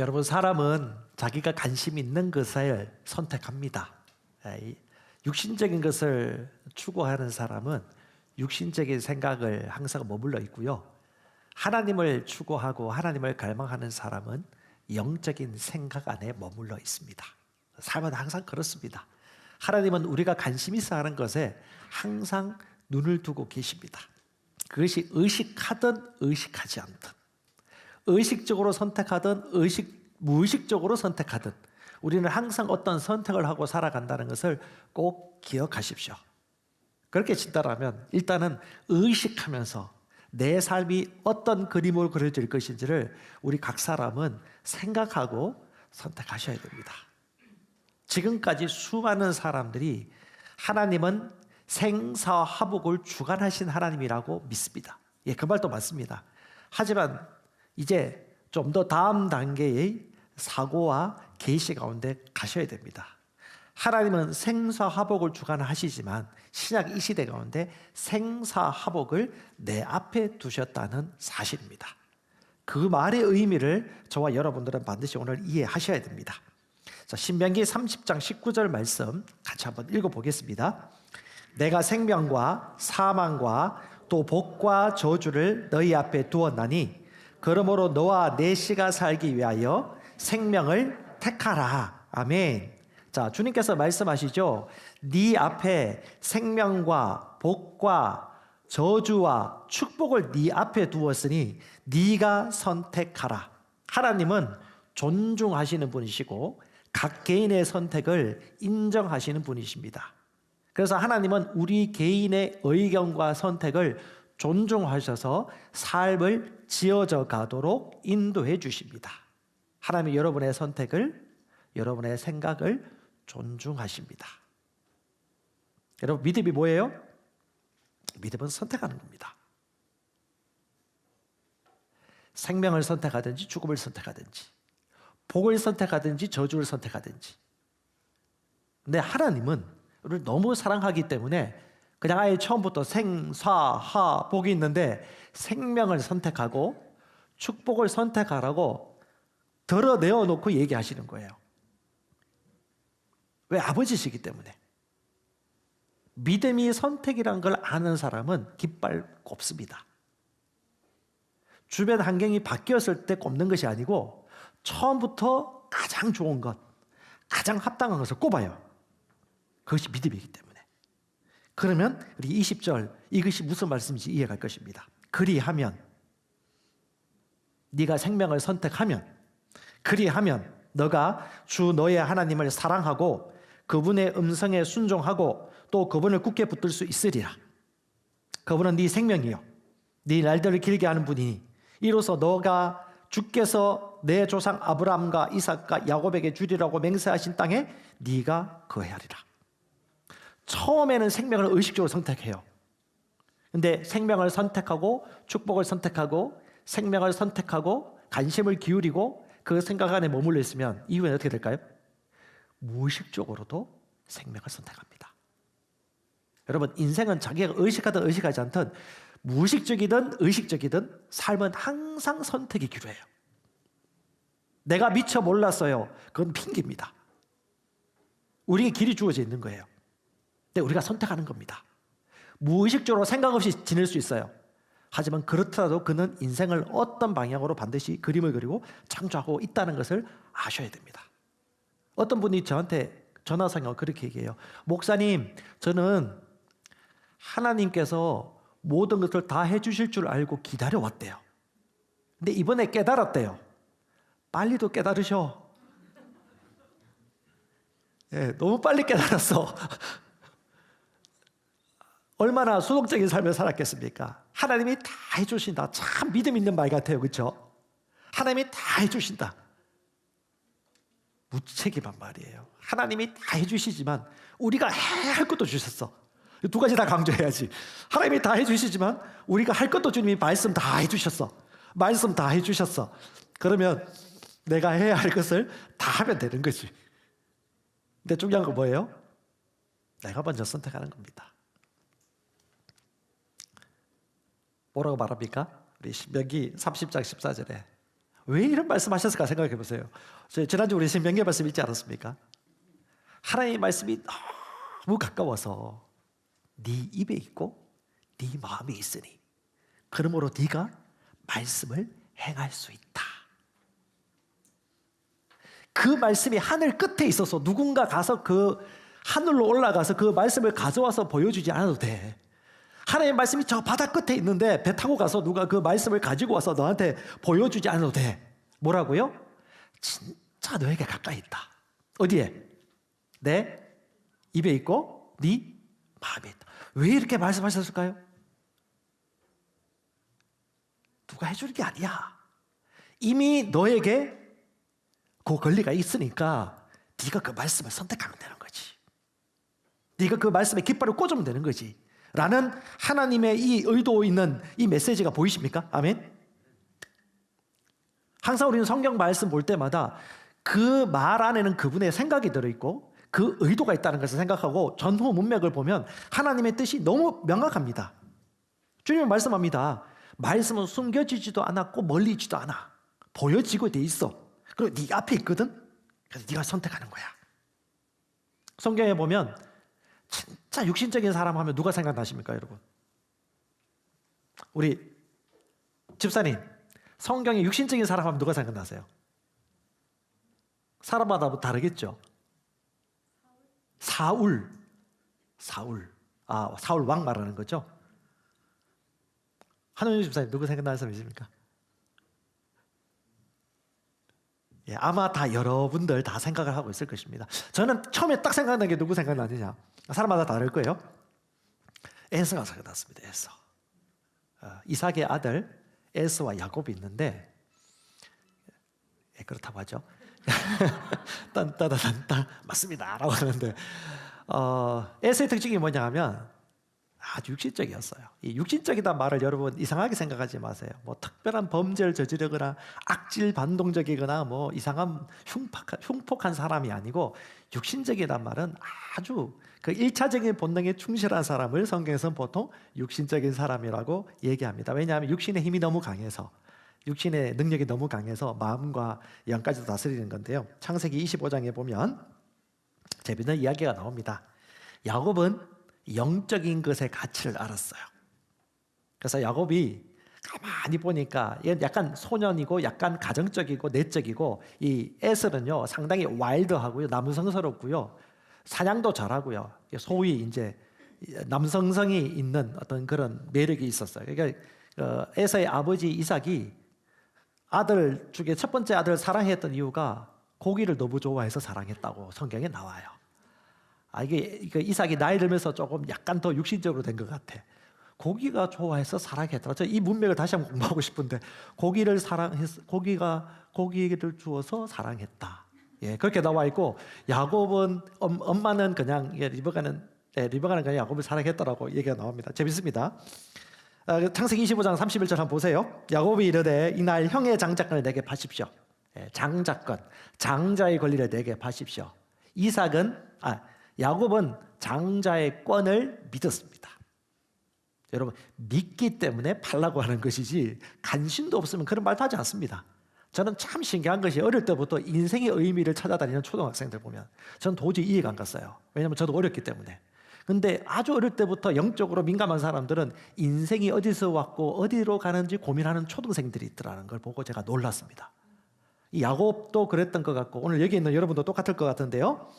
여러분, 사람은 자기가 관심 있는 것을 선택합니다. 육신적인 것을 추구하는 사람은 육신적인 생각을 항상 머물러 있고요. 하나님을 추구하고 하나님을 갈망하는 사람은 영적인 생각 안에 머물러 있습니다. 삶은 항상 그렇습니다. 하나님은 우리가 관심 있어 하는 것에 항상 눈을 두고 계십니다. 그것이 의식하든 의식하지 않든, 의식적으로 선택하든 무의식적으로 선택하든 우리는 항상 어떤 선택을 하고 살아간다는 것을 꼭 기억하십시오. 그렇게 진단하면 일단은 의식하면서 내 삶이 어떤 그림으로 그려질 것인지를 우리 각 사람은 생각하고 선택하셔야 됩니다. 지금까지 수많은 사람들이 하나님은 생사화복을 주관하신 하나님이라고 믿습니다. 예, 그 말도 맞습니다. 하지만 이제 좀 더 다음 단계의 사고와 계시 가운데 가셔야 됩니다. 하나님은 생사화복을 주관하시지만 신약 이 시대 가운데 생사화복을 내 앞에 두셨다는 사실입니다. 그 말의 의미를 저와 여러분들은 반드시 오늘 이해하셔야 됩니다. 자, 신명기 30장 19절 말씀 같이 한번 읽어보겠습니다. 내가 생명과 사망과 또 복과 저주를 너희 앞에 두었나니 그러므로 너와 내 씨가 살기 위하여 생명을 택하라. 아멘. 자, 주님께서 말씀하시죠. 네 앞에 생명과 복과 저주와 축복을 네 앞에 두었으니 네가 선택하라. 하나님은 존중하시는 분이시고 각 개인의 선택을 인정하시는 분이십니다. 그래서 하나님은 우리 개인의 의견과 선택을 존중하셔서 삶을 지어져 가도록 인도해 주십니다. 하나님이 여러분의 선택을, 여러분의 생각을 존중하십니다. 여러분, 믿음이 뭐예요? 믿음은 선택하는 겁니다. 생명을 선택하든지 죽음을 선택하든지, 복을 선택하든지 저주를 선택하든지. 근데 하나님은 우리를 너무 사랑하기 때문에 그냥 아예 처음부터 생사화복이 있는데 생명을 선택하고 축복을 선택하라고 덜어내어 놓고 얘기하시는 거예요. 왜? 아버지시기 때문에. 믿음이 선택이란 걸 아는 사람은 깃발 꼽습니다. 주변 환경이 바뀌었을 때 꼽는 것이 아니고 처음부터 가장 좋은 것, 가장 합당한 것을 꼽아요. 그것이 믿음이기 때문에. 그러면 우리 20절 이것이 무슨 말씀인지 이해할 것입니다. 그리하면, 네가 생명을 선택하면, 그리하면 너가 주 너의 하나님을 사랑하고 그분의 음성에 순종하고 또 그분을 굳게 붙들 수 있으리라. 그분은 네 생명이요 네 날들을 길게 하는 분이니 이로써 너가 주께서 내 조상 아브라함과 이삭과 야곱에게 주리라고 맹세하신 땅에 네가 거해하리라. 처음에는 생명을 의식적으로 선택해요. 근데 생명을 선택하고 축복을 선택하고 생명을 선택하고 관심을 기울이고 그 생각 안에 머물러 있으면 이후에는 어떻게 될까요? 무의식적으로도 생명을 선택합니다. 여러분, 인생은 자기가 의식하든 의식하지 않든 무의식적이든 의식적이든 삶은 항상 선택이 필요해요. 내가 미처 몰랐어요. 그건 핑계입니다. 우리에게 길이 주어져 있는 거예요. 근데 우리가 선택하는 겁니다. 무의식적으로 생각 없이 지낼 수 있어요. 하지만 그렇더라도 그는 인생을 어떤 방향으로 반드시 그림을 그리고 창조하고 있다는 것을 아셔야 됩니다. 어떤 분이 저한테 전화상에 그렇게 얘기해요. 목사님, 저는 하나님께서 모든 것을 다 해주실 줄 알고 기다려왔대요. 근데 이번에 깨달았대요. 빨리도 깨달으셔. 네, 너무 빨리 깨달았어. 얼마나 수동적인 삶을 살았겠습니까? 하나님이 다 해주신다. 참 믿음 있는 말 같아요. 그렇죠? 하나님이 다 해주신다. 무책임한 말이에요. 하나님이 다 해주시지만 우리가 해야 할 것도 주셨어. 두 가지 다 강조해야지. 하나님이 다 해주시지만 우리가 할 것도 주님이 말씀 다 해주셨어. 말씀 다 해주셨어. 그러면 내가 해야 할 것을 다 하면 되는 거지. 근데 중요한 건 뭐예요? 내가 먼저 선택하는 겁니다. 뭐라고 말합니까? 우리 신명기 30장 14절에 왜 이런 말씀하셨을까 생각해 보세요. 지난주 우리 신명기 말씀 읽지 않았습니까? 하나님의 말씀이 너무 가까워서 네 입에 있고 네 마음에 있으니 그러므로 네가 말씀을 행할 수 있다. 그 말씀이 하늘 끝에 있어서 누군가 가서 그 하늘로 올라가서 그 말씀을 가져와서 보여주지 않아도 돼. 하나님의 말씀이 저 바다 끝에 있는데 배 타고 가서 누가 그 말씀을 가지고 와서 너한테 보여주지 않아도 돼. 뭐라고요? 진짜 너에게 가까이 있다. 어디에? 내 입에 있고 네 마음에 있다. 왜 이렇게 말씀하셨을까요? 누가 해주는 게 아니야. 이미 너에게 그 권리가 있으니까 네가 그 말씀을 선택하면 되는 거지. 네가 그 말씀에 깃발을 꽂으면 되는 거지. 라는 하나님의 이 의도 있는 이 메시지가 보이십니까? 아멘. 항상 우리는 성경 말씀 볼 때마다 그 말 안에는 그분의 생각이 들어있고 그 의도가 있다는 것을 생각하고 전후 문맥을 보면 하나님의 뜻이 너무 명확합니다. 주님은 말씀합니다. 말씀은 숨겨지지도 않았고 멀리 있지도 않아. 보여지고 돼 있어. 그리고 네가 앞에 있거든. 그래서 네가 선택하는 거야. 성경에 보면 진짜 육신적인 사람 하면 누가 생각나십니까, 여러분? 우리 집사님, 성경에 육신적인 사람 하면 누가 생각나세요? 사람마다 다르겠죠. 사울. 사울 왕 말하는 거죠. 한원주 집사님 누구 생각나는 사람 있습니까? 예, 아마 다 여러분들 다 생각을 하고 있을 것입니다. 저는 처음에 딱 생각난 게 누구 생각나느냐? 사람마다 다를 거예요. 에서가 생각났습니다. 에서. 이삭의 아들 에서와 야곱이 있는데 그렇다고 하죠. 딴따다단따 맞습니다 라고 하는데 에서의 특징이 뭐냐 하면 아주 육신적이었어요. 이 육신적이다 말을 여러분 이상하게 생각하지 마세요. 뭐 특별한 범죄를 저지르거나 악질 반동적이거나 뭐 이상한 흉폭한 사람이 아니고 육신적이란 말은 아주 그 1차적인 본능에 충실한 사람을 성경에서는 보통 육신적인 사람이라고 얘기합니다. 왜냐하면 육신의 힘이 너무 강해서 육신의 능력이 너무 강해서 마음과 영까지도 다스리는 건데요. 창세기 25장에 보면 재밌는 이야기가 나옵니다. 야곱은 영적인 것의 가치를 알았어요. 그래서 야곱이 가만히 보니까 약간 소년이고 약간 가정적이고 내적이고 이 에서는요 상당히 와일드하고요 남성스럽고요 사냥도 잘하고요 소위 이제 남성성이 있는 어떤 그런 매력이 있었어요. 그러니까 에서의 아버지 이삭이 아들 중에 첫 번째 아들을 사랑했던 이유가 고기를 너무 좋아해서 사랑했다고 성경에 나와요. 이게 이삭이 나이 들면서 조금 약간 더 육신적으로 된 것 같아. 고기가 좋아해서 사랑했더라. 저 이 문맥을 다시 한번 공부하고 싶은데 고기를 주어서 사랑했다. 예, 그렇게 나와 있고 야곱은 엄마는 그냥 리브가는 그냥 야곱을 사랑했다라고 얘기가 나옵니다. 재밌습니다. 창세기 25장 31절 한번 보세요. 야곱이 이르되 이날 형의 장자권을 내게 파십시오. 장자권, 장자의 권리를 내게 파십시오. 야곱은 장자의 권을 믿었습니다. 여러분 믿기 때문에 팔라고 하는 것이지 간신도 없으면 그런 말도 하지 않습니다. 저는 참 신기한 것이 어릴 때부터 인생의 의미를 찾아다니는 초등학생들 보면 저는 도저히 이해가 안 갔어요. 왜냐하면 저도 어렸기 때문에. 근데 아주 어릴 때부터 영적으로 민감한 사람들은 인생이 어디서 왔고 어디로 가는지 고민하는 초등생들이 있더라는 걸 보고 제가 놀랐습니다. 이 야곱도 그랬던 것 같고 오늘 여기 있는 여러분도 똑같을 것 같은데요.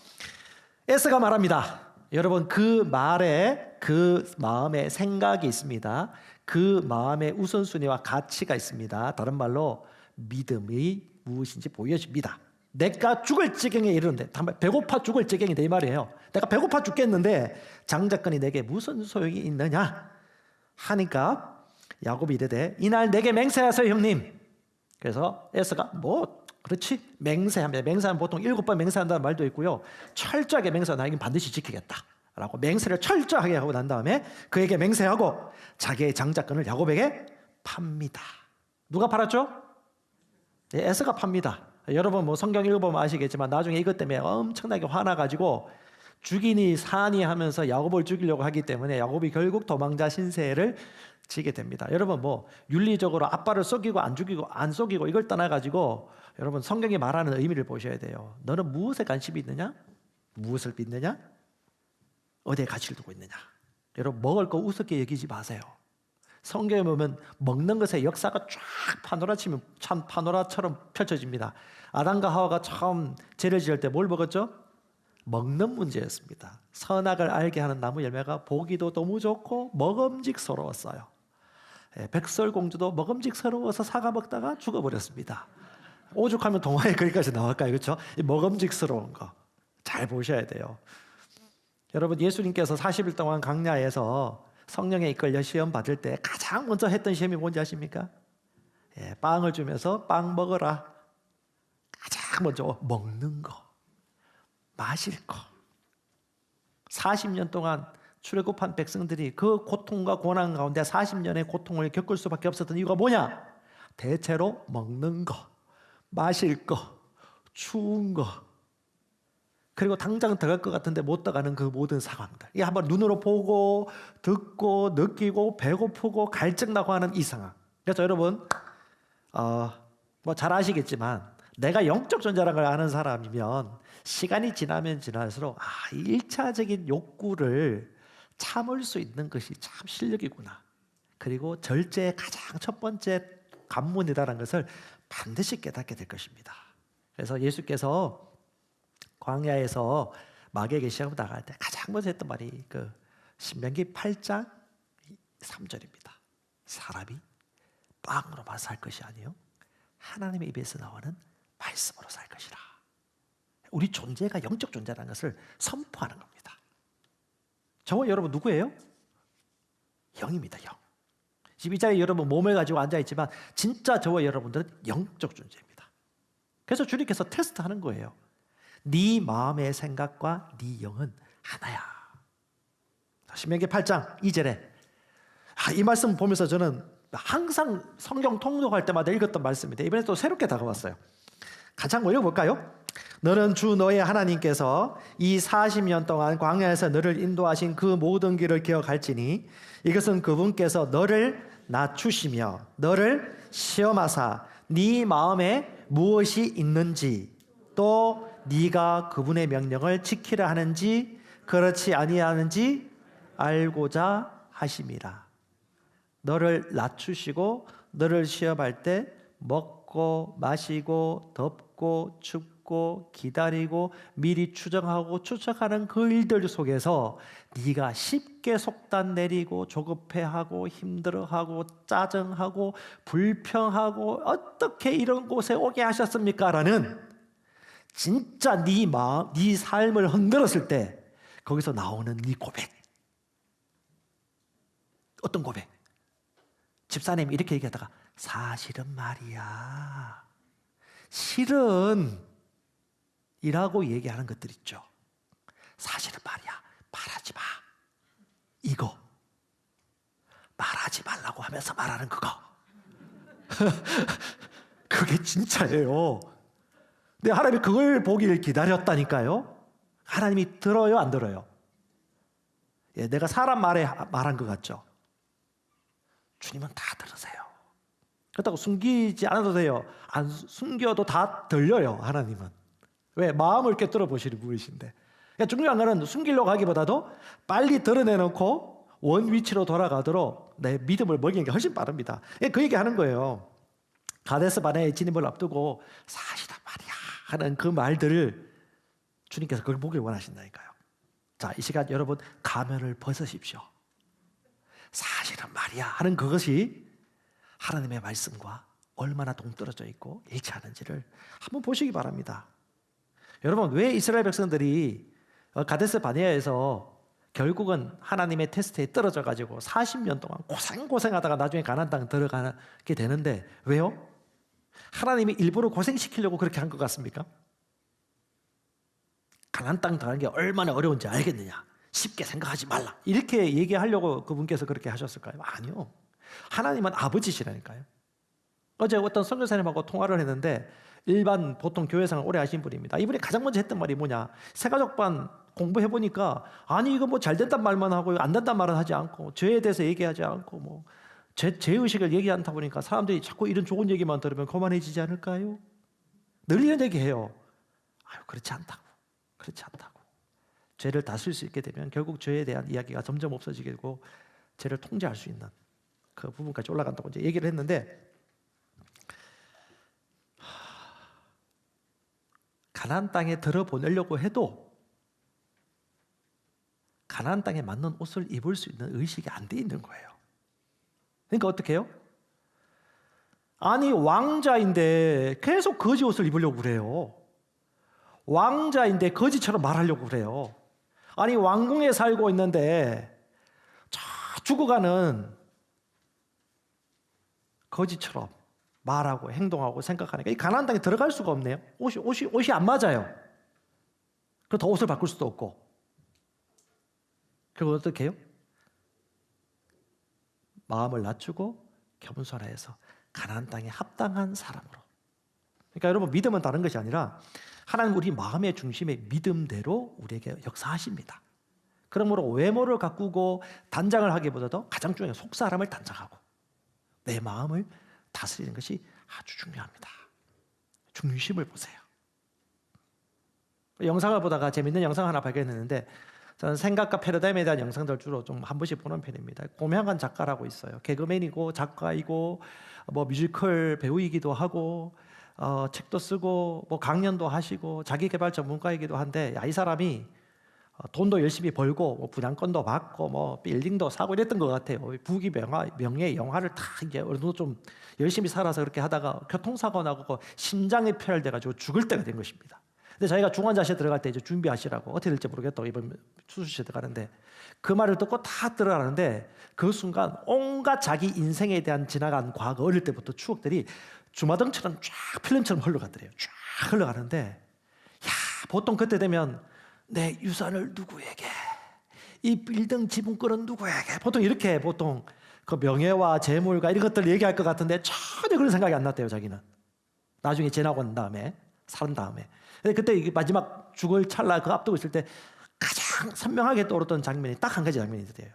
에서가 말합니다. 여러분 그 말에 그 마음에 생각이 있습니다. 그 마음에 우선순위와 가치가 있습니다. 다른 말로 믿음이 무엇인지 보여집니다. 내가 죽을 지경에 이르는데 배고파 죽을 지경이다 이 말이에요. 내가 배고파 죽겠는데 장자권이 내게 무슨 소용이 있느냐 하니까 야곱이 이르되 이날 내게 맹세하세요 형님. 그래서 에서가 그렇지 맹세합니다. 맹세하면 보통 7번 맹세한다는 말도 있고요. 철저하게 맹세하고 나에겐 반드시 지키겠다 라고 맹세를 철저하게 하고 난 다음에 그에게 맹세하고 자기의 장자권을 야곱에게 팝니다. 누가 팔았죠? 에서가 팝니다. 여러분 뭐 성경 읽어보면 아시겠지만 나중에 이것 때문에 엄청나게 화나가지고 죽이니 사니 하면서 야곱을 죽이려고 하기 때문에 야곱이 결국 도망자 신세를 지게 됩니다. 여러분 뭐 윤리적으로 아빠를 속이고 안 죽이고 안 속이고 이걸 떠나가지고 여러분 성경이 말하는 의미를 보셔야 돼요. 너는 무엇에 관심이 있느냐? 무엇을 믿느냐? 어디에 가치를 두고 있느냐? 여러분 먹을 거 우습게 여기지 마세요. 성경에 보면 먹는 것의 역사가 쫙 파노라치면 참 파노라처럼 펼쳐집니다. 아담과 하와가 처음 죄를 지을 때 뭘 먹었죠? 먹는 문제였습니다. 선악을 알게 하는 나무 열매가 보기도 너무 좋고 먹음직스러웠어요. 백설공주도 먹음직스러워서 사과 먹다가 죽어버렸습니다. 오죽하면 동화에 거기까지 나올까요? 그렇죠? 이 먹음직스러운 거 잘 보셔야 돼요. 여러분 예수님께서 40일 동안 광야에서 성령에 이끌려 시험 받을 때 가장 먼저 했던 시험이 뭔지 아십니까? 빵을 주면서 빵 먹어라. 가장 먼저 먹는 거, 마실 거. 40년 동안 출애굽한 백성들이 그 고통과 고난 가운데 40년의 고통을 겪을 수밖에 없었던 이유가 뭐냐? 대체로 먹는 거, 마실 거, 추운 거, 그리고 당장 들어갈 것 같은데 못 들어가는 그 모든 상황들. 이 한번 눈으로 보고 듣고 느끼고 배고프고 갈증나고 하는 이 상황. 그래서 여러분 뭐 잘 아시겠지만 내가 영적 존재라는 걸 아는 사람이면 시간이 지나면 지날수록 이 1차적인 욕구를 참을 수 있는 것이 참 실력이구나. 그리고 절제의 가장 첫 번째 관문이라는 것을 반드시 깨닫게 될 것입니다. 그래서 예수께서 광야에서 마귀에게 시험 당할 때 가장 먼저 했던 말이 그 신명기 8장 3절입니다. 사람이 빵으로만 살 것이 아니요 하나님의 입에서 나오는 말씀으로 살 것이라. 우리 존재가 영적 존재라는 것을 선포하는 겁니다. 저와 여러분 누구예요? 영입니다. 영. 지금 이 자리에 여러분 몸을 가지고 앉아있지만 진짜 저와 여러분들은 영적 존재입니다. 그래서 주님께서 테스트하는 거예요. 네 마음의 생각과 네 영은 하나야. 신명기 8장 2절에 이 말씀 보면서 저는 항상 성경 통독할 때마다 읽었던 말씀인데 이번에 또 새롭게 다가왔어요. 같이 한번 읽어볼까요? 너는 주 너의 하나님께서 이 40년 동안 광야에서 너를 인도하신 그 모든 길을 기억할지니 이것은 그분께서 너를 낮추시며 너를 시험하사 네 마음에 무엇이 있는지 또 네가 그분의 명령을 지키려 하는지 그렇지 아니하는지 알고자 하심이라. 너를 낮추시고 너를 시험할 때 먹고 마시고 덥고 춥고 기다리고 미리 추정하고 추측하는 그 일들 속에서 네가 쉽게 속단 내리고 조급해하고 힘들어하고 짜증하고 불평하고 어떻게 이런 곳에 오게 하셨습니까? 라는 진짜 네 마음, 네 삶을 흔들었을 때 거기서 나오는 네 고백. 어떤 고백? 집사님이 이렇게 얘기하다가 사실은 말이야. 실은 이라고 얘기하는 것들 있죠. 사실은 말이야. 말하지 마. 이거. 말하지 말라고 하면서 말하는 그거. 그게 진짜예요. 근데 하나님이 그걸 보기를 기다렸다니까요. 하나님이 들어요, 안 들어요? 내가 사람 말에 말한 것 같죠? 주님은 다 들으세요. 그렇다고 숨기지 않아도 돼요. 안 숨겨도 다 들려요, 하나님은. 왜? 마음을 꿰뚫어 보시는 분이신데. 그러니까 중요한 거는 숨기려고 하기보다도 빨리 드러내놓고 원 위치로 돌아가도록 내 믿음을 먹이는 게 훨씬 빠릅니다. 그 얘기 하는 거예요. 가데스 바네아의 진입을 앞두고 사실은 말이야 하는 그 말들을 주님께서 그걸 보길 원하신다니까요. 자, 이 시간 여러분 가면을 벗으십시오. 사실은 말이야 하는 그것이 하나님의 말씀과 얼마나 동떨어져 있고 일치하는지를 한번 보시기 바랍니다. 여러분 왜 이스라엘 백성들이 가데스 바네아에서 결국은 하나님의 테스트에 떨어져 가지고 40년 동안 고생하다가 나중에 가나안 땅 들어가게 되는데 왜요? 하나님이 일부러 고생시키려고 그렇게 한 것 같습니까? 가나안 땅 들어가는 게 얼마나 어려운지 알겠느냐? 쉽게 생각하지 말라. 이렇게 얘기하려고 그분께서 그렇게 하셨을까요? 아니요. 하나님은 아버지시라니까요. 어제 어떤 선교사님하고 통화를 했는데 일반 보통 교회생활 오래 하신 분입니다. 이분이 가장 먼저 했던 말이 뭐냐? 새가족반 공부해보니까 아니 이거 뭐 잘 된단 말만 하고 안 된단 말은 하지 않고 죄에 대해서 얘기하지 않고 뭐 죄의식을 얘기하다 보니까 사람들이 자꾸 이런 좋은 얘기만 들으면 거만해지지 않을까요? 늘 이런 얘기해요. 아유, 그렇지 않다고. 그렇지 않다고. 죄를 다스릴 수 있게 되면 결국 죄에 대한 이야기가 점점 없어지게 되고 죄를 통제할 수 있는 그 부분까지 올라간다고 이제 얘기를 했는데, 가나안 땅에 들어보내려고 해도 가나안 땅에 맞는 옷을 입을 수 있는 의식이 안 돼 있는 거예요. 그러니까 어떻게 해요? 아니, 왕자인데 계속 거지 옷을 입으려고 그래요. 왕자인데 거지처럼 말하려고 그래요. 아니, 왕궁에 살고 있는데 저 죽어가는 거지처럼 말하고 행동하고 생각하니까 이 가나안 땅에 들어갈 수가 없네요. 옷이 안 맞아요. 그래서 더 옷을 바꿀 수도 없고. 그리고 어떻게 해요? 마음을 낮추고 겸손해서 가나안 땅에 합당한 사람으로. 그러니까 여러분, 믿음은 다른 것이 아니라 하나님 우리 마음의 중심에 믿음대로 우리에게 역사하십니다. 그러므로 외모를 가꾸고 단장을 하기보다도 가장 중요한 속사람을 단장하고 내 마음을 다스리는 것이 아주 중요합니다. 중심을 보세요. 영상을 보다가 재밌는 영상 하나 발견했는데, 저는 생각과 패러다임에 대한 영상들 주로 좀 한 번씩 보는 편입니다. 고명한 작가라고 있어요. 개그맨이고 작가이고 뭐 뮤지컬 배우이기도 하고 책도 쓰고 뭐 강연도 하시고 자기개발 전문가이기도 한데, 이 사람이 돈도 열심히 벌고 뭐 분양권도 받고 뭐 빌딩도 사고 이랬던 것 같아요. 부귀 명예 영화를 다 이제 어느 정도 좀 열심히 살아서 그렇게 하다가 교통사고 나고 심장이 폐혈돼가지고 죽을 때가 된 것입니다. 근데 자기가 중환자실에 들어갈 때 이제 준비하시라고, 어떻게 될지 모르겠다고 이번 수술실에 들어가는데, 그 말을 듣고 다 들어가는데 그 순간 온갖 자기 인생에 대한 지나간 과거, 어릴 때부터 추억들이 주마등처럼 쫙 필름처럼 흘러가더래요. 쫙 흘러가는데, 야, 보통 그때 되면 내 유산을 누구에게, 이 빌딩 지분권은 누구에게, 보통 이렇게 보통 그 명예와 재물과 이런 것들 얘기할 것 같은데 전혀 그런 생각이 안 났대요. 자기는 나중에 지나고 난 다음에, 산 다음에. 근데 그때 마지막 죽을 찰나 그 앞두고 있을 때 가장 선명하게 떠오르던 장면이 딱 한 가지 장면이 있어요.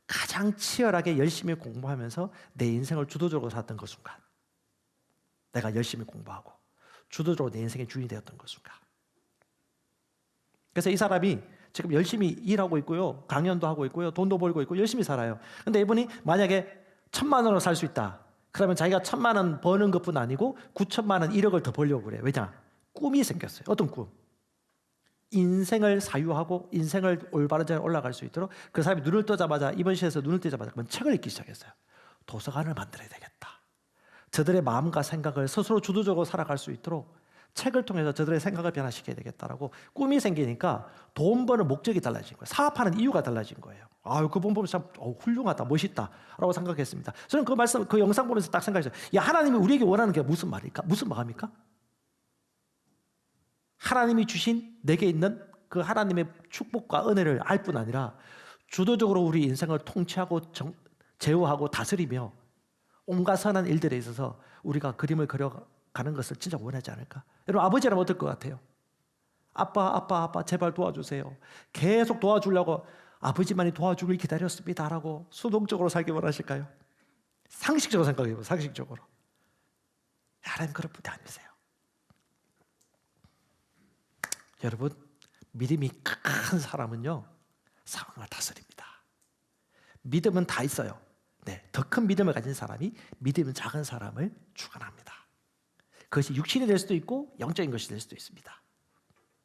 가장 치열하게 열심히 공부하면서 내 인생을 주도적으로 살았던 그 순간, 내가 열심히 공부하고 주도적으로 내 인생의 주인이 되었던 그 순간. 그래서 이 사람이 지금 열심히 일하고 있고요, 강연도 하고 있고요, 돈도 벌고 있고 열심히 살아요. 근데 이분이 만약에 1,000만 원으로 살 수 있다 그러면 자기가 1,000만 원 버는 것뿐 아니고 9천만 원, 1억을 더 벌려고 그래요. 왜냐? 꿈이 생겼어요. 어떤 꿈? 인생을 사유하고 인생을 올바른 자리에 올라갈 수 있도록, 그 사람이 눈을 뜨자마자, 입원 실에서 눈을 뜨자마자 그러면 책을 읽기 시작했어요. 도서관을 만들어야 되겠다. 저들의 마음과 생각을 스스로 주도적으로 살아갈 수 있도록 책을 통해서 저들의 생각을 변화시켜야 되겠다라고 꿈이 생기니까 돈 버는 목적이 달라진 거예요. 사업하는 이유가 달라진 거예요. 아유, 그분 보면서 참 훌륭하다, 멋있다라고 생각했습니다. 저는 그 말씀, 그 영상 보면서 딱 생각했어요. 야, 하나님이 우리에게 원하는 게 무슨 말일까? 무슨 마음일까? 하나님이 주신 내게 있는 그 하나님의 축복과 은혜를 알 뿐 아니라 주도적으로 우리 인생을 통치하고 제어하고 다스리며 온갖 선한 일들에 있어서 우리가 그림을 그려가는 것을 진짜 원하지 않을까? 여러분, 아버지라면 어떨 것 같아요? 아빠 제발 도와주세요. 계속 도와주려고 아버지만이 도와주길 기다렸습니다라고 수동적으로 살기 원하실까요? 상식적으로 생각해보세요. 상식적으로. 하나님 그런 분이 아니세요. 여러분, 믿음이 큰 사람은요, 상황을 다스립니다. 믿음은 다 있어요. 네, 더 큰 믿음을 가진 사람이 믿음은 작은 사람을 주관합니다. 그것이 육신이 될 수도 있고 영적인 것이 될 수도 있습니다.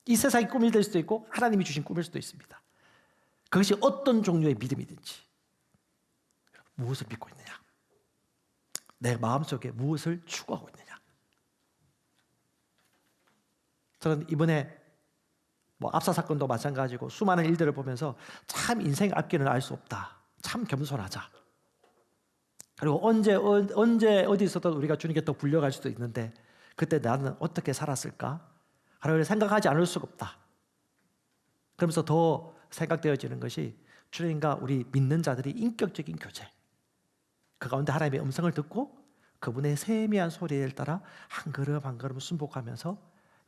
이 세상의 꿈이 될 수도 있고 하나님이 주신 꿈일 수도 있습니다. 그것이 어떤 종류의 믿음이든지 무엇을 믿고 있느냐, 내 마음속에 무엇을 추구하고 있느냐. 저는 이번에 압사 사건도 마찬가지고 수많은 일들을 보면서 참 인생 앞길은 알 수 없다. 참 겸손하자. 그리고 언제 어디서든 우리가 주님께 또 불려갈 수도 있는데 그때 나는 어떻게 살았을까? 하나님을 생각하지 않을 수가 없다. 그러면서 더 생각되어지는 것이 주님과 우리 믿는 자들이 인격적인 교제, 그 가운데 하나님의 음성을 듣고 그분의 세미한 소리를 따라 한 걸음 한 걸음 순복하면서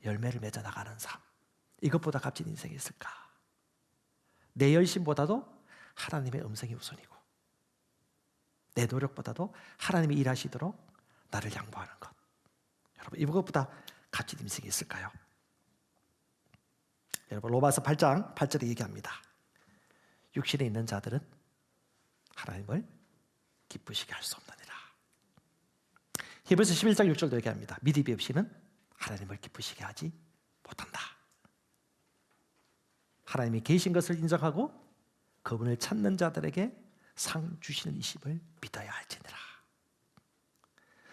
열매를 맺어 나가는 삶, 이것보다 값진 인생이 있을까? 내 열심보다도 하나님의 음성이 우선이고 내 노력보다도 하나님이 일하시도록 나를 양보하는 것. 여러분, 이것보다 값진 인생이 있을까요? 여러분, 로마서 8장 8절에 얘기합니다. 육신에 있는 자들은 하나님을 기쁘시게 할 수 없느니라. 히브리서 11장 6절도 얘기합니다. 믿음이 없이는 하나님을 기쁘시게 하지 못한다. 하나님이 계신 것을 인정하고 그분을 찾는 자들에게 상 주시는 이심을 믿어야 할지니라.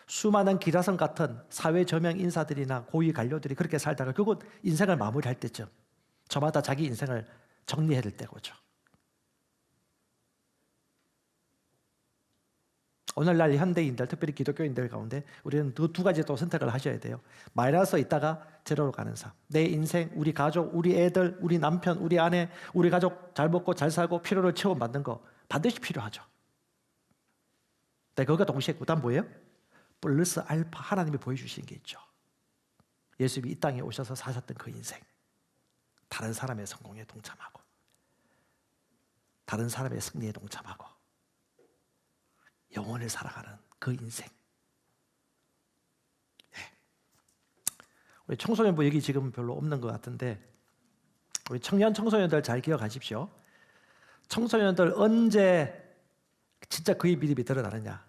수많은 기라성 같은 사회 저명 인사들이나 고위 관료들이 그렇게 살다가 결국 인생을 마무리할 때쯤 저마다 자기 인생을 정리해야 될 때고죠. 오늘날 현대인들, 특별히 기독교인들 가운데 우리는 그 두 가지 또 선택을 하셔야 돼요. 마이너스 있다가 제로로 가는 삶. 내 인생, 우리 가족, 우리 애들, 우리 남편, 우리 아내, 우리 가족 잘 먹고 잘 살고 필요를 채워받는 거 반드시 필요하죠. 근데 그거가 동시에 그다음 뭐예요? 플러스 알파 하나님이 보여주신 게 있죠. 예수님이 이 땅에 오셔서 사셨던 그 인생. 다른 사람의 성공에 동참하고 다른 사람의 승리에 동참하고 영혼을 살아가는 그 인생. 네. 우리 청소년부 얘기 지금 별로 없는 것 같은데 우리 청소년들 잘 기억하십시오. 청소년들 언제 진짜 그의 믿음이 드러나느냐?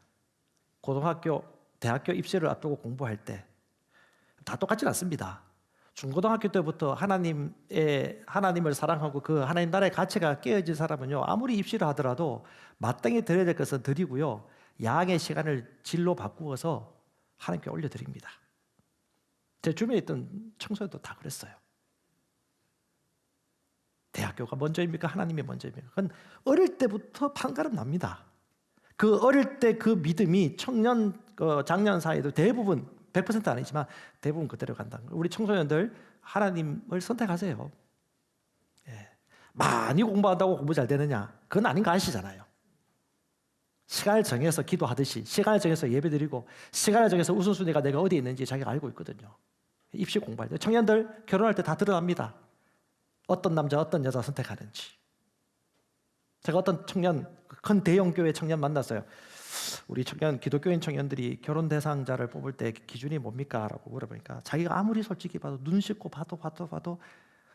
고등학교, 대학교 입시를 앞두고 공부할 때 다 똑같진 않습니다. 중고등학교 때부터 하나님을 사랑하고 그 하나님 나라의 가치가 깨어진 사람은요, 아무리 입시를 하더라도 마땅히 드려야 될 것은 드리고요, 양의 시간을 질로 바꾸어서 하나님께 올려드립니다. 제 주변에 있던 청소년도 다 그랬어요. 대학교가 먼저입니까? 하나님이 먼저입니까? 그건 어릴 때부터 판가름 납니다. 그 어릴 때 그 믿음이 장년 사이도 대부분 100% 아니지만 대부분 그대로 간다는 거예요. 우리 청소년들 하나님을 선택하세요. 예. 많이 공부한다고 공부 잘 되느냐? 그건 아닌 거 아시잖아요. 시간을 정해서 기도하듯이 시간을 정해서 예배드리고 시간을 정해서 우선순위가 내가 어디에 있는지 자기가 알고 있거든요. 입시 공부할 때 청년들 결혼할 때 다 드러납니다. 어떤 남자 어떤 여자 선택하는지. 제가 어떤 청년, 큰 대형 교회 청년 만났어요. 우리 기독교인 청년들이 결혼 대상자를 뽑을 때 기준이 뭡니까? 라고 물어보니까 자기가 아무리 솔직히 봐도 눈 씻고 봐도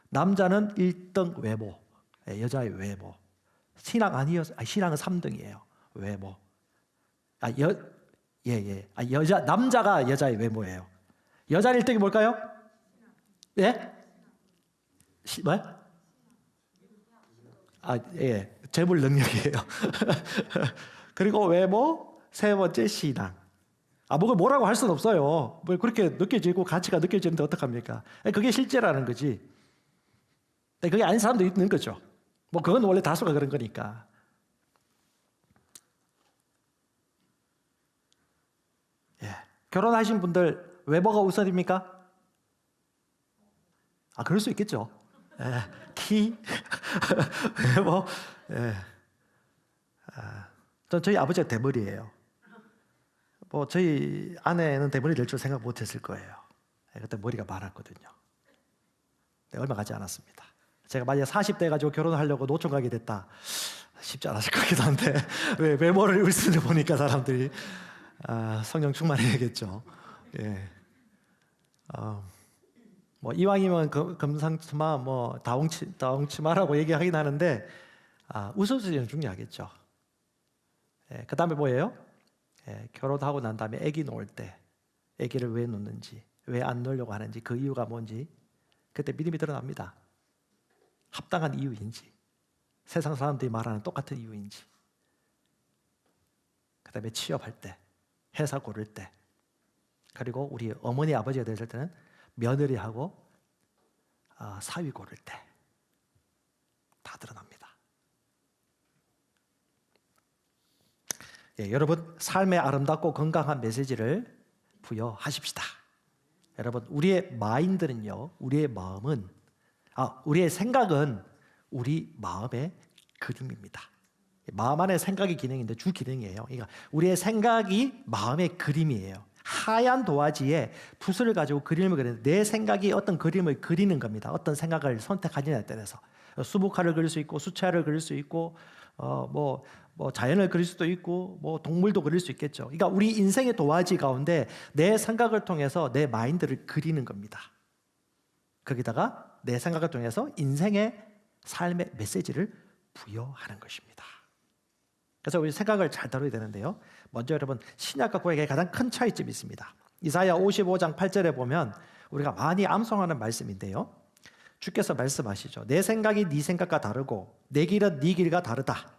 남자는 1등 외모, 여자의 외모. 신앙은 3등이에요. 외모. 남자가 여자의 외모예요. 여자는 1등이 뭘까요? 예? 뭐야? 재물 능력이에요. 그리고 외모, 세 번째 신앙. 뭐라고 할 수는 없어요. 뭐 그렇게 느껴지고 가치가 느껴지는데 어떡합니까? 그게 실제라는 거지. 그게 아닌 사람도 있는 거죠. 뭐 그건 원래 다수가 그런 거니까. 예. 결혼하신 분들 외모가 우선입니까? 그럴 수 있겠죠. 예. 키, 외모. 예. 전 저희 아버지가 대머리예요. 저희 아내는 대머리 될 줄 생각 못했을 거예요. 그때 머리가 많았거든요. 얼마 가지 않았습니다. 제가 만약에 40대 가지고 결혼하려고 노총 가게 됐다, 쉽지 않았을 것 같기도 한데 왜 외모를 울쓰는 보니까 사람들이 성령 충만해야겠죠. 예. 이왕이면 금상치마, 다홍치마라고 얘기하긴 하는데 웃음소리는 중요하겠죠. 그 다음에 뭐예요? 결혼하고 난 다음에 아기 놓을 때 아기를 왜 놓는지, 왜 안 놓으려고 하는지, 그 이유가 뭔지 그때 믿음이 드러납니다. 합당한 이유인지, 세상 사람들이 말하는 똑같은 이유인지. 그 다음에 취업할 때, 회사 고를 때, 그리고 우리 어머니 아버지가 되실 때는 며느리하고 사위 고를 때 다 드러납니다. 여러분, 삶의 아름답고 건강한 메시지를 부여하십시다. 여러분, 우리의 마인드는요, 우리의 마음은, 우리의 생각은 우리 마음의 그림입니다. 마음 안에 생각의 기능인데 주 기능이에요. 그러니까 우리의 생각이 마음의 그림이에요. 하얀 도화지에 붓을 가지고 그림을 그리는, 내 생각이 어떤 그림을 그리는 겁니다. 어떤 생각을 선택하느냐에 따라서. 수북화를 그릴 수 있고 수채화를 그릴 수 있고 자연을 그릴 수도 있고 동물도 그릴 수 있겠죠. 그러니까 우리 인생의 도화지 가운데 내 생각을 통해서 내 마인드를 그리는 겁니다. 거기다가 내 생각을 통해서 인생의 삶의 메시지를 부여하는 것입니다. 그래서 우리 생각을 잘 다뤄야 되는데요. 먼저 여러분, 신약과 구약의 가장 큰 차이점이 있습니다. 이사야 55장 8절에 보면 우리가 많이 암송하는 말씀인데요. 주께서 말씀하시죠. 내 생각이 네 생각과 다르고 내 길은 네 길과 다르다.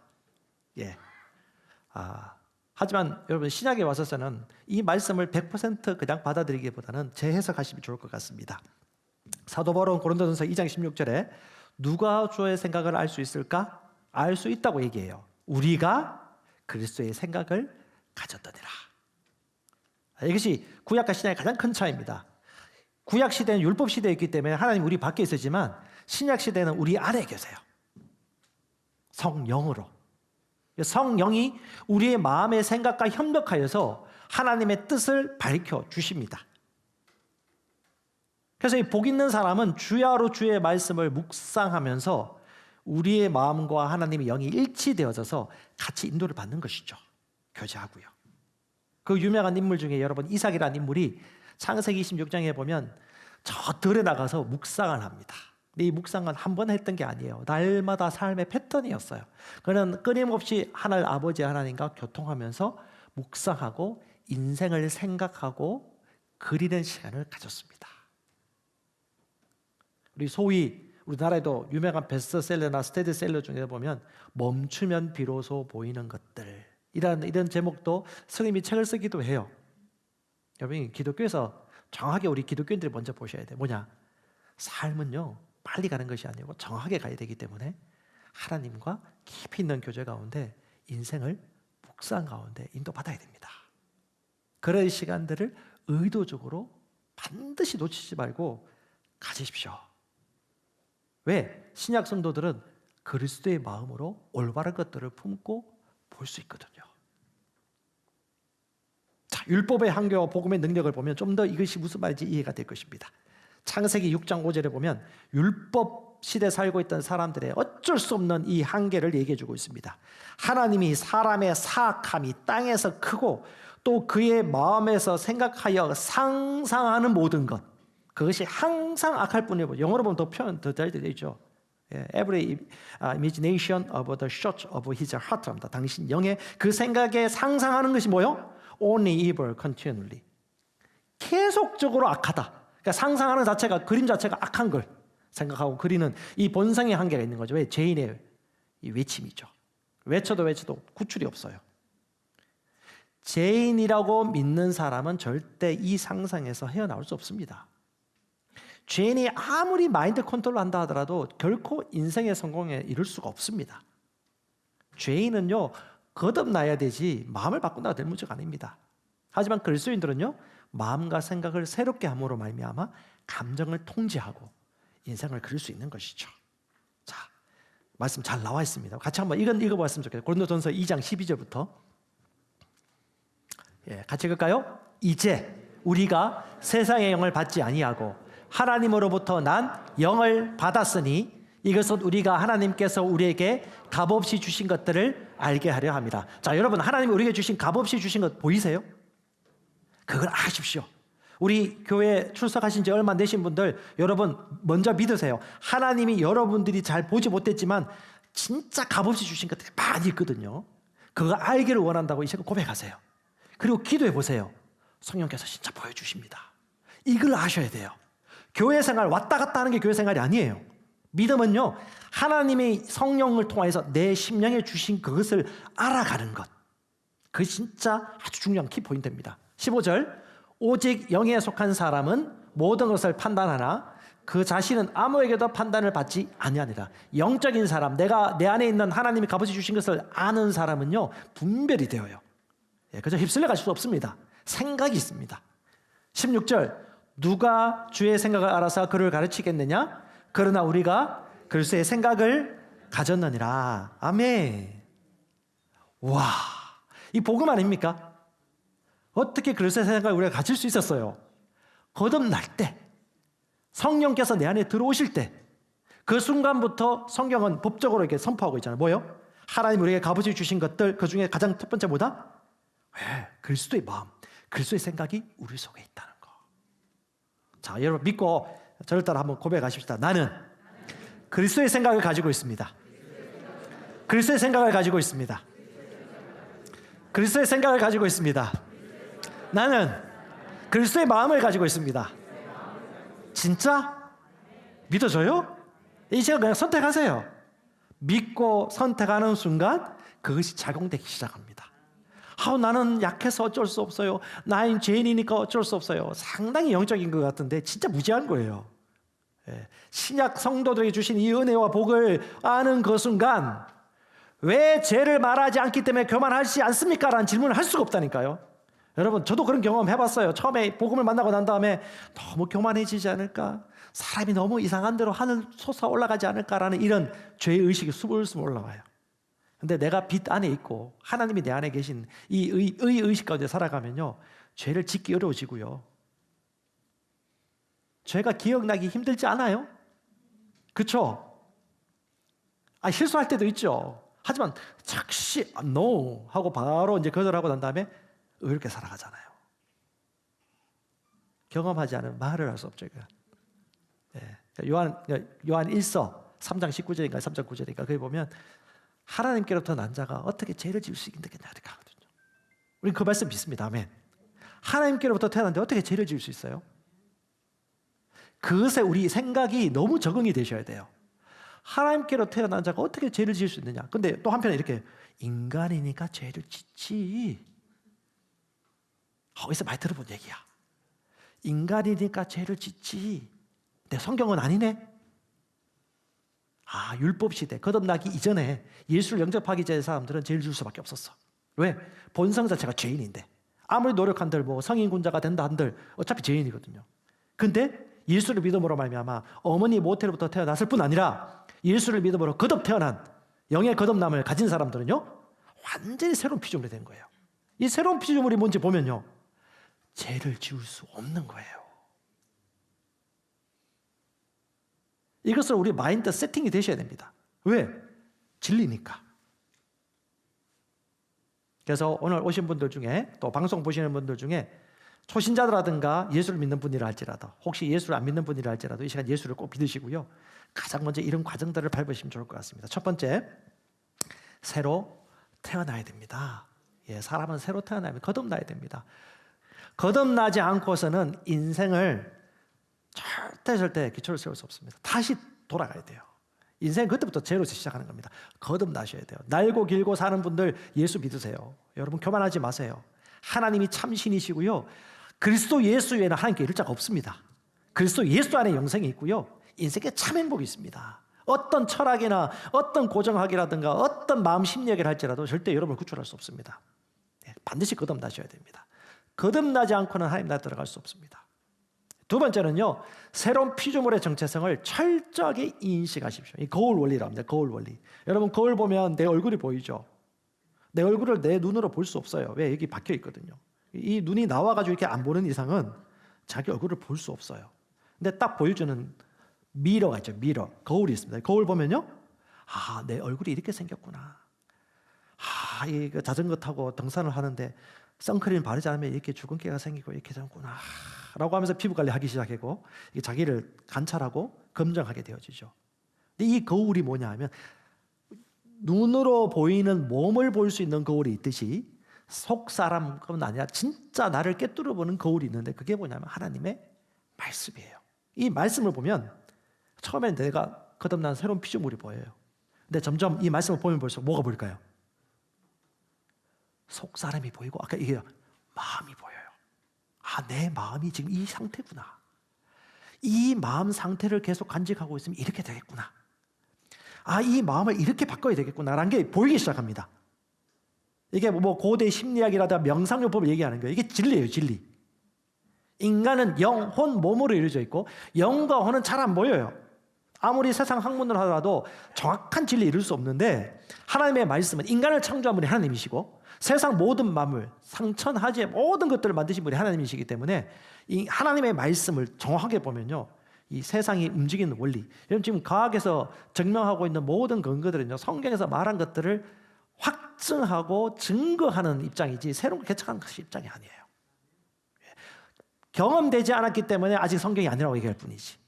하지만 여러분, 신약에 와서는 이 말씀을 100% 그냥 받아들이기보다는 재해석하시면 좋을 것 같습니다. 사도 바울은 고린도전서 2장 16절에 누가 주의 생각을 알 수 있을까? 알 수 있다고 얘기해요. 우리가 그리스도의 생각을 가졌더니라. 이것이 구약과 신약의 가장 큰 차이입니다. 구약 시대는 율법 시대였기 때문에 하나님 우리 밖에 있었지만 신약 시대는 우리 안에 계세요. 성령으로. 성령이 우리의 마음의 생각과 협력하여서 하나님의 뜻을 밝혀 주십니다. 그래서 이 복 있는 사람은 주야로 주의 말씀을 묵상하면서 우리의 마음과 하나님의 영이 일치되어져서 같이 인도를 받는 것이죠. 교제하고요. 그 유명한 인물 중에 여러분, 이삭이라는 인물이 창세기 26장에 보면 저 들에 나가서 묵상을 합니다. 근데 이 묵상은 한 번 했던 게 아니에요. 날마다 삶의 패턴이었어요. 그는 끊임없이 하늘 아버지 하나님과 교통하면서 묵상하고 인생을 생각하고 그리는 시간을 가졌습니다. 우리 소위 우리나라에도 유명한 베스트셀러나 스테디셀러 중에 보면 멈추면 비로소 보이는 것들, 이런 제목도 스님이 책을 쓰기도 해요. 여러분, 기독교에서 정확하게 우리 기독교인들이 먼저 보셔야 돼요. 뭐냐? 삶은요, 빨리 가는 것이 아니고 정확하게 가야 되기 때문에 하나님과 깊이 있는 교제 가운데 인생을 묵상 가운데 인도받아야 됩니다. 그런 시간들을 의도적으로 반드시 놓치지 말고 가지십시오. 왜? 신약 성도들은 그리스도의 마음으로 올바른 것들을 품고 볼 수 있거든요. 자, 율법의 한계와 복음의 능력을 보면 좀 더 이것이 무슨 말인지 이해가 될 것입니다. 창세기 6장 5절에 보면 율법 시대에 살고 있던 사람들의 어쩔 수 없는 이 한계를 얘기해주고 있습니다. 하나님이 사람의 사악함이 땅에서 크고 또 그의 마음에서 생각하여 상상하는 모든 것, 그것이 항상 악할 뿐이고, 영어로 보면 더 표현 더 잘 되어 있죠. Every imagination of the thoughts of his heart 합니다. 당신 영의 그 생각에 상상하는 것이 뭐요? Only evil continually. 계속적으로 악하다. 그러니까 상상하는 자체가, 그림 자체가 악한 걸 생각하고 그리는 이 본성의 한계가 있는 거죠. 왜? 죄인의 이 외침이죠. 외쳐도 구출이 없어요. 죄인이라고 믿는 사람은 절대 이 상상에서 헤어나올 수 없습니다. 죄인이 아무리 마인드 컨트롤 한다 하더라도 결코 인생의 성공에 이를 수가 없습니다. 죄인은요, 거듭나야 되지 마음을 바꾼다가 될 문제가 아닙니다. 하지만 그리스도인들은요, 마음과 생각을 새롭게 함으로 말미암아 감정을 통제하고 인생을 그릴 수 있는 것이죠. 자, 말씀 잘 나와 있습니다. 같이 한번 읽어봤으면 좋겠어요. 고린도전서 2장 12절부터 같이 읽을까요? 이제 우리가 세상의 영을 받지 아니하고 하나님으로부터 난 영을 받았으니 이것은 우리가 하나님께서 우리에게 값없이 주신 것들을 알게 하려 합니다. 자, 여러분, 하나님이 우리에게 주신 값없이 주신 것 보이세요? 그걸 아십시오. 우리 교회 출석하신 지 얼마 안 되신 분들, 여러분 먼저 믿으세요. 하나님이 여러분들이 잘 보지 못했지만 진짜 값없이 주신 것들이 많이 있거든요. 그거 알기를 원한다고 이 시간 고백하세요. 그리고 기도해 보세요. 성령께서 진짜 보여주십니다. 이걸 아셔야 돼요. 교회 생활 왔다 갔다 하는 게 교회 생활이 아니에요. 믿음은요, 하나님의 성령을 통해서 내 심령에 주신 그것을 알아가는 것, 그게 진짜 아주 중요한 키포인트입니다. 15절, 오직 영에 속한 사람은 모든 것을 판단하나 그 자신은 아무에게도 판단을 받지 아니하니라. 영적인 사람, 내가 내 안에 있는 하나님이 값없이 주신 것을 아는 사람은요, 분별이 되어요. 그저 휩쓸려 갈 수 없습니다. 생각이 있습니다. 16절, 누가 주의 생각을 알아서 그를 가르치겠느냐? 그러나 우리가 그리스도의 생각을 가졌느니라. 아멘. 와, 이 복음 아닙니까? 어떻게 그리스도의 생각을 우리가 가질 수 있었어요? 거듭날 때, 성령께서 내 안에 들어오실 때, 그 순간부터 성경은 법적으로 이렇게 선포하고 있잖아요. 뭐요? 하나님 우리에게 값없이 주신 것들, 그 중에 가장 첫 번째 뭐다? 그리스도의 마음, 그리스도의 생각이 우리 속에 있다는 거. 자, 여러분 믿고 저를 따라 한번 고백하십시다. 나는 그리스도의 생각을 가지고 있습니다. 그리스도의 생각을 가지고 있습니다. 그리스도의 생각을 가지고 있습니다. 나는 그리스도의 마음을 가지고 있습니다. 진짜? 믿어져요? 이 시간 그냥 선택하세요. 믿고 선택하는 순간 그것이 작용되기 시작합니다. 나는 약해서 어쩔 수 없어요. 나는 죄인이니까 어쩔 수 없어요. 상당히 영적인 것 같은데 진짜 무지한 거예요. 신약 성도들에게 주신 이 은혜와 복을 아는 그 순간 왜 죄를 말하지 않기 때문에 교만하지 않습니까? 라는 질문을 할 수가 없다니까요. 여러분 저도 그런 경험 해봤어요. 처음에 복음을 만나고 난 다음에 너무 교만해지지 않을까? 사람이 너무 이상한 대로 하늘 솟아 올라가지 않을까라는 이런 죄의 의식이 스물스물 올라와요. 근데 내가 빛 안에 있고 하나님이 내 안에 계신 이 의식 가운데 살아가면요, 죄를 짓기 어려워지고요, 죄가 기억나기 힘들지 않아요? 그렇죠? 실수할 때도 있죠. 하지만 착시 no 하고 바로 이제 거절하고 난 다음에 의롭게 살아가잖아요. 경험하지 않으면 말을 할 수 없죠. 요한 1서 3장 19절인가 3장 9절인가 거기 보면 하나님께로부터 난 자가 어떻게 죄를 지을 수 있겠냐 이렇게 하거든요. 우리는 그 말씀 믿습니다. 아멘. 하나님께로부터 태어났는데 어떻게 죄를 지을 수 있어요? 그것에 우리 생각이 너무 적응이 되셔야 돼요. 하나님께로 태어난 자가 어떻게 죄를 지을 수 있느냐. 근데 또 한편에 이렇게 인간이니까 죄를 짓지. 어디서 많이 들어본 얘기야. 인간이니까 죄를 짓지. 근데 성경은 아니네. 율법 시대 거듭나기 이전에 예수를 영접하기 전에 사람들은 죄를 지을 수밖에 없었어. 왜? 본성 자체가 죄인인데 아무리 노력한들 뭐 성인군자가 된다 한들 어차피 죄인이거든요. 근데 예수를 믿음으로 말미암아 어머니 모태로부터 태어났을 뿐 아니라 예수를 믿음으로 거듭 태어난 영의 거듭남을 가진 사람들은요 완전히 새로운 피조물이 된 거예요. 이 새로운 피조물이 뭔지 보면요 죄를 지을 수 없는 거예요. 이것을 우리 마인드 세팅이 되셔야 됩니다. 왜? 진리니까. 그래서 오늘 오신 분들 중에 또 방송 보시는 분들 중에 초신자라든가 예수를 믿는 분이라 할지라도 혹시 예수를 안 믿는 분이라 할지라도 이 시간 예수를 꼭 믿으시고요. 가장 먼저 이런 과정들을 밟으시면 좋을 것 같습니다. 첫 번째, 새로 태어나야 됩니다. 사람은 새로 태어나면 거듭나야 됩니다. 거듭나지 않고서는 인생을 절대 기초를 세울 수 없습니다. 다시 돌아가야 돼요. 인생 그때부터 제로에서 시작하는 겁니다. 거듭나셔야 돼요. 날고 길고 사는 분들 예수 믿으세요. 여러분 교만하지 마세요. 하나님이 참신이시고요. 그리스도 예수 외에는 하나님께 이를 자가 없습니다. 그리스도 예수 안에 영생이 있고요. 인생에 참 행복이 있습니다. 어떤 철학이나 어떤 고정학이라든가 어떤 마음 심리학을 할지라도 절대 여러분을 구출할 수 없습니다. 반드시 거듭나셔야 됩니다. 거듭나지 않고는 하나님 나라에 들어갈 수 없습니다. 두 번째는요, 새로운 피조물의 정체성을 철저하게 인식하십시오. 이 거울 원리라고 합니다. 거울 원리. 여러분 거울 보면 내 얼굴이 보이죠. 내 얼굴을 내 눈으로 볼 수 없어요. 왜? 여기 박혀 있거든요. 이 눈이 나와가지고 이렇게 안 보는 이상은 자기 얼굴을 볼 수 없어요. 근데 딱 보여주는 미러가 있죠. 미러. 거울이 있습니다. 거울 보면요, 내 얼굴이 이렇게 생겼구나. 이 자전거 타고 등산을 하는데 선크림 바르지 않으면 이렇게 주근깨가 생기고 이렇게 되는구나 라고 하면서 피부 관리하기 시작하고 자기를 관찰하고 검증하게 되어지죠. 근데 이 거울이 뭐냐 하면 눈으로 보이는 몸을 볼 수 있는 거울이 있듯이 속 사람은 아니라 진짜 나를 꿰뚫어 보는 거울이 있는데 그게 뭐냐면 하나님의 말씀이에요. 이 말씀을 보면 처음엔 내가 거듭난 새로운 피조물이 보여요. 근데 점점 이 말씀을 보면 볼수록 뭐가 보일까요? 속 사람이 보이고 아까 이게 마음이 보여요. 내 마음이 지금 이 상태구나. 이 마음 상태를 계속 간직하고 있으면 이렇게 되겠구나. 이 마음을 이렇게 바꿔야 되겠구나라는 게 보이기 시작합니다. 이게 뭐 고대 심리학이라든가 명상요법을 얘기하는 거예요. 이게 진리예요, 진리. 인간은 영, 혼, 몸으로 이루어져 있고 영과 혼은 잘 안 보여요. 아무리 세상 학문을 하더라도 정확한 진리 이룰 수 없는데 하나님의 말씀은 인간을 창조한 분이 하나님이시고 세상 모든 만물, 상천하지의 모든 것들을 만드신 분이 하나님이시기 때문에 이 하나님의 말씀을 정확하게 보면요, 이 세상이 움직이는 원리. 여러분 지금 과학에서 증명하고 있는 모든 근거들은요, 성경에서 말한 것들을 확증하고 증거하는 입장이지 새로운 거 개척하는 것이 입장이 아니에요. 경험되지 않았기 때문에 아직 성경이 아니라고 얘기할 뿐이지.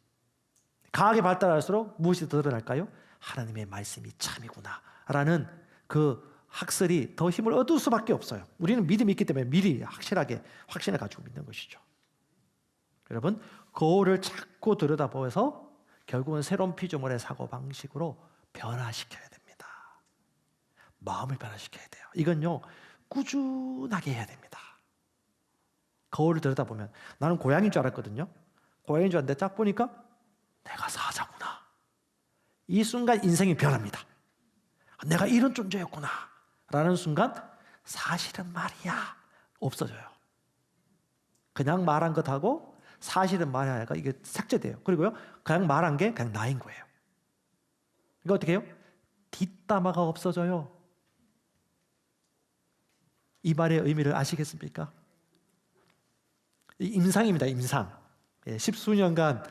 과학이 발달할수록 무엇이 더 드러날까요? 하나님의 말씀이 참이구나 라는 그 학설이 더 힘을 얻을 수밖에 없어요. 우리는 믿음이 있기 때문에 미리 확실하게 확신을 가지고 믿는 것이죠. 여러분, 거울을 자꾸 들여다보면서 결국은 새로운 피조물의 사고방식으로 변화시켜야 됩니다. 마음을 변화시켜야 돼요. 이건요, 꾸준하게 해야 됩니다. 거울을 들여다보면 나는 고양이인 줄 알았거든요. 고양이인 줄 알았는데 딱 보니까 내가 사자구나. 이 순간 인생이 변합니다. 내가 이런 존재였구나 라는 순간 사실은 말이야 없어져요. 그냥 말한 것하고 사실은 말이야가 이게 삭제돼요. 그리고요, 그냥 말한 게 그냥 나인 거예요. 이거 어떻게 해요? 뒷담화가 없어져요. 이 말의 의미를 아시겠습니까? 임상입니다. 임상. 십수년간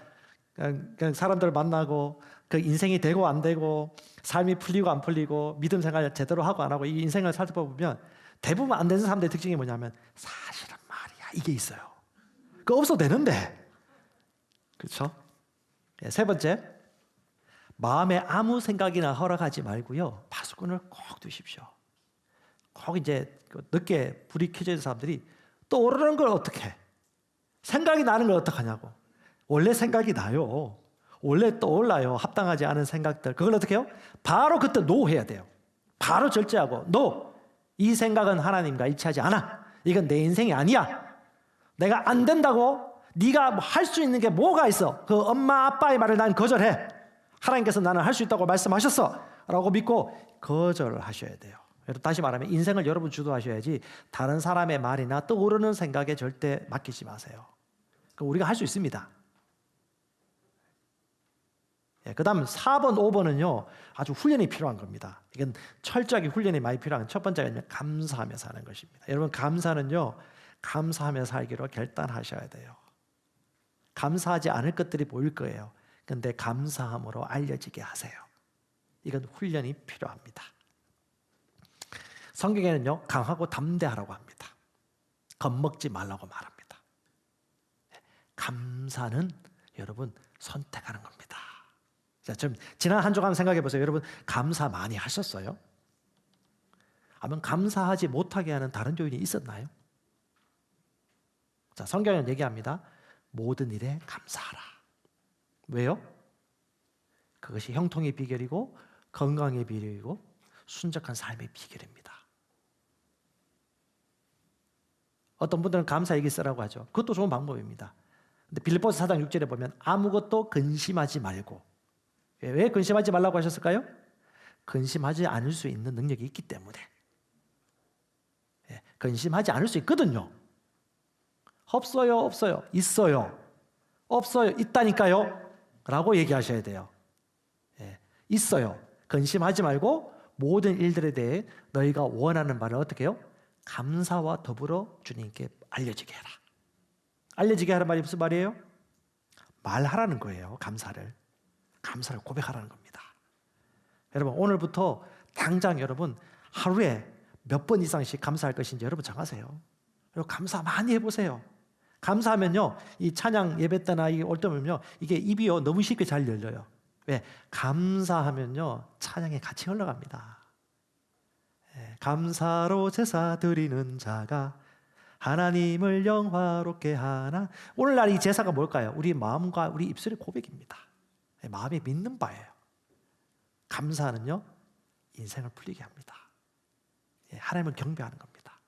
그냥 사람들을 만나고 그 인생이 되고 안 되고 삶이 풀리고 안 풀리고 믿음 생활 제대로 하고 안 하고 이 인생을 살펴보면 대부분 안 되는 사람들의 특징이 뭐냐면 사실은 말이야 이게 있어요. 그거 없어도 되는데. 그렇죠? 세 번째, 마음에 아무 생각이나 허락하지 말고요, 파수꾼을 꼭 두십시오. 꼭 이제 늦게 불이 켜져 있는 사람들이 떠오르는 걸 어떻게 해? 생각이 나는 걸 어떡하냐고. 원래 생각이 나요. 원래 떠올라요. 합당하지 않은 생각들. 그걸 어떻게 해요? 바로 그때 노 해야 돼요. 바로 절제하고 노. 이 생각은 하나님과 일치하지 않아. 이건 내 인생이 아니야. 내가 안 된다고 네가 할 수 있는 게 뭐가 있어. 그 엄마 아빠의 말을 난 거절해. 하나님께서 나는 할 수 있다고 말씀하셨어 라고 믿고 거절을 하셔야 돼요. 다시 말하면 인생을 여러분 주도하셔야지 다른 사람의 말이나 떠오르는 생각에 절대 맡기지 마세요. 우리가 할 수 있습니다. 그 다음 4번, 5번은요 아주 훈련이 필요한 겁니다. 이건 철저하게 훈련이 많이 필요한 첫 번째가 감사하며 사는 것입니다. 여러분, 감사는요 감사하며 살기로 결단하셔야 돼요. 감사하지 않을 것들이 보일 거예요. 그런데 감사함으로 알려지게 하세요. 이건 훈련이 필요합니다. 성경에는요 강하고 담대하라고 합니다. 겁먹지 말라고 말합니다. 감사는 여러분 선택하는 겁니다. 자, 좀 지난 한 주간 생각해 보세요. 여러분 감사 많이 하셨어요? 아니면 감사하지 못하게 하는 다른 요인이 있었나요? 자, 성경은 얘기합니다. 모든 일에 감사하라. 왜요? 그것이 형통의 비결이고 건강의 비결이고 순적한 삶의 비결입니다. 어떤 분들은 감사 일기 쓰라고 하죠. 그것도 좋은 방법입니다. 근데 빌립보서 4장 6절에 보면 아무것도 근심하지 말고. 왜 근심하지 말라고 하셨을까요? 근심하지 않을 수 있는 능력이 있기 때문에. 근심하지 않을 수 있거든요. 없어요, 없어요. 있어요. 없어요, 있다니까요. 라고 얘기하셔야 돼요. 있어요. 근심하지 말고 모든 일들에 대해 너희가 원하는 바를 어떻게 해요? 감사와 더불어 주님께 알려지게 해라. 알려지게 하는 말이 무슨 말이에요? 말하라는 거예요. 감사를 고백하라는 겁니다. 여러분, 오늘부터 당장 여러분 하루에 몇 번 이상씩 감사할 것인지 여러분 정하세요. 여러분 감사 많이 해보세요. 감사하면요, 이 찬양 예배 때나 올 때면요, 이게 입이요 너무 쉽게 잘 열려요. 왜? 감사하면요 찬양에 같이 흘러갑니다. 감사로 제사 드리는 자가 하나님을 영화롭게 하나. 오늘날 이 제사가 뭘까요? 우리 마음과 우리 입술의 고백입니다. 마음이 믿는 바예요. 감사는요 인생을 풀리게 합니다. 하나님을 경배하는 겁니다.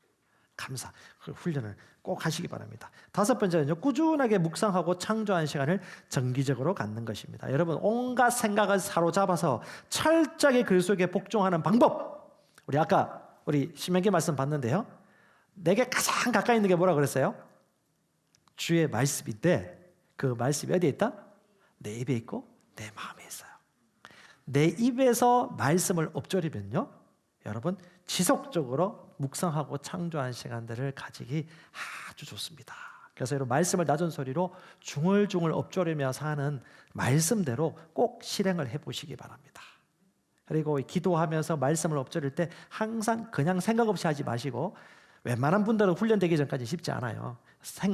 감사, 그 훈련을 꼭 하시기 바랍니다. 다섯 번째는요, 꾸준하게 묵상하고 창조한 시간을 정기적으로 갖는 것입니다. 여러분, 온갖 생각을 사로잡아서 철저하게 글 속에 복종하는 방법. 우리 신명기 말씀 봤는데요, 내게 가장 가까이 있는 게 뭐라 그랬어요? 주의 말씀인데 그 말씀이 어디에 있다? 내 입에 있고 내 마음에 있어요. 내 입에서 말씀을 엎조리면요, 여러분 지속적으로 묵상하고 창조한 시간들을 가지기 아주 좋습니다. 그래서 여러분 말씀을 낮은 소리로 중얼중얼 엎조리며 사는 말씀대로 꼭 실행을 해보시기 바랍니다. 그리고 기도하면서 말씀을 엎조릴 때 항상 그냥 생각 없이 하지 마시고, 웬만한 분들은 훈련되기 전까지 쉽지 않아요.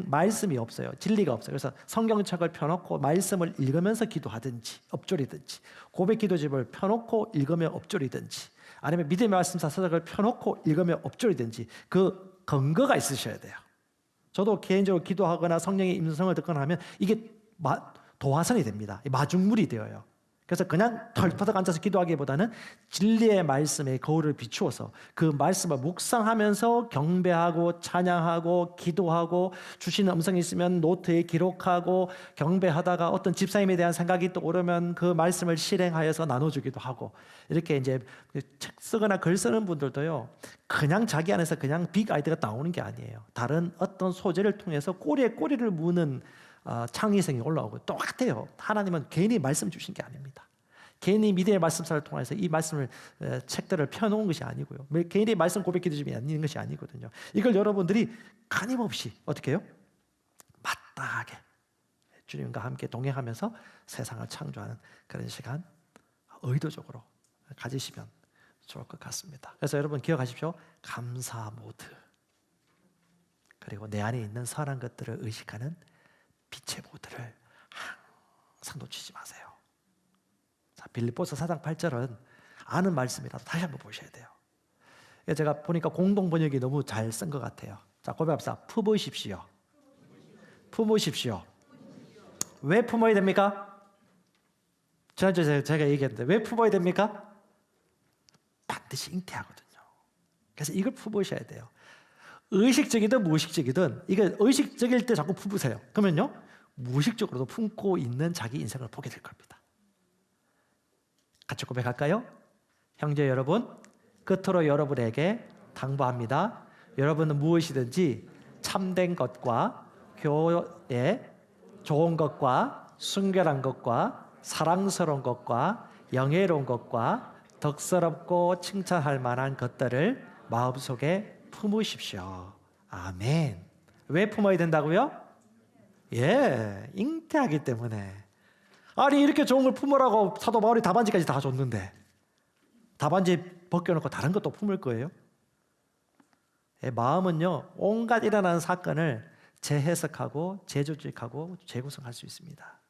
말씀이 없어요. 진리가 없어요. 그래서 성경책을 펴놓고 말씀을 읽으면서 기도하든지 엎조리든지, 고백 기도집을 펴놓고 읽으며 엎조리든지, 아니면 믿음의 말씀사 서적을 펴놓고 읽으며 엎조리든지, 그 근거가 있으셔야 돼요. 저도 개인적으로 기도하거나 성령의 임성을 듣거나 하면 이게 도화선이 됩니다. 마중물이 되어요. 그래서 그냥 털터덕 앉아서 기도하기보다는 진리의 말씀에 거울을 비추어서 그 말씀을 묵상하면서 경배하고 찬양하고 기도하고, 주시는 음성이 있으면 노트에 기록하고, 경배하다가 어떤 집사님에 대한 생각이 또 오르면 그 말씀을 실행하여서 나눠주기도 하고, 이렇게 이제 책 쓰거나 글 쓰는 분들도요, 그냥 자기 안에서 그냥 빅 아이디어가 나오는 게 아니에요. 다른 어떤 소재를 통해서 꼬리에 꼬리를 무는 창의성이 올라오고, 똑같아요. 하나님은 괜히 말씀 주신 게 아닙니다. 괜히 믿음의 말씀사를 통해서 이 말씀을 책들을 펴놓은 것이 아니고요. 괜히 말씀 고백 기도집이 아닌 것이 아니거든요. 이걸 여러분들이 끊임없이 어떻게 해요? 마땅하게 주님과 함께 동행하면서 세상을 창조하는 그런 시간 의도적으로 가지시면 좋을 것 같습니다. 그래서 여러분 기억하십시오. 감사 모드, 그리고 내 안에 있는 선한 것들을 의식하는 빛의 모드를 항상 놓치지 마세요. 자, 빌립보서 4장 8절은 아는 말씀이라도 다시 한번 보셔야 돼요. 제가 보니까 공동 번역이 너무 잘 쓴 것 같아요. 자, 고백합시다. 품으십시오. 품으십시오. 왜 품어야 됩니까? 지난주에 제가 얘기했는데 왜 품어야 됩니까? 반드시 잉태하거든요. 그래서 이걸 품으셔야 돼요. 의식적이든 무의식적이든, 이게 의식적일 때 자꾸 품으세요. 그러면요, 무의식적으로도 품고 있는 자기 인생을 보게 될 겁니다. 같이 고백할까요? 형제 여러분, 끝으로 여러분에게 당부합니다. 여러분은 무엇이든지 참된 것과 교회 좋은 것과 순결한 것과 사랑스러운 것과 영예로운 것과 덕스럽고 칭찬할 만한 것들을 마음속에 품으십시오. 아멘. 왜 품어야 된다고요? 잉태하기 때문에. 아니, 이렇게 좋은 걸 품으라고 사도 바울이 답안지까지 다 줬는데 답안지 벗겨놓고 다른 것도 품을 거예요? 마음은요, 온갖 일어나는 사건을 재해석하고 재조직하고 재구성할 수 있습니다.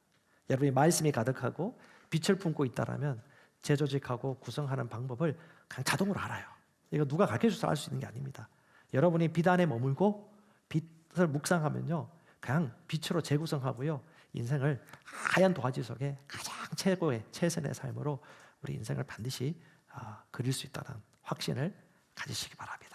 여러분이 말씀이 가득하고 빛을 품고 있다라면 재조직하고 구성하는 방법을 그냥 자동으로 알아요. 이거 누가 가르쳐줘서 알 수 있는 게 아닙니다. 여러분이 빛 안에 머물고 빛을 묵상하면요, 그냥 빛으로 재구성하고요, 인생을 하얀 도화지 속에 가장 최고의 최선의 삶으로 우리 인생을 반드시 그릴 수 있다는 확신을 가지시기 바랍니다.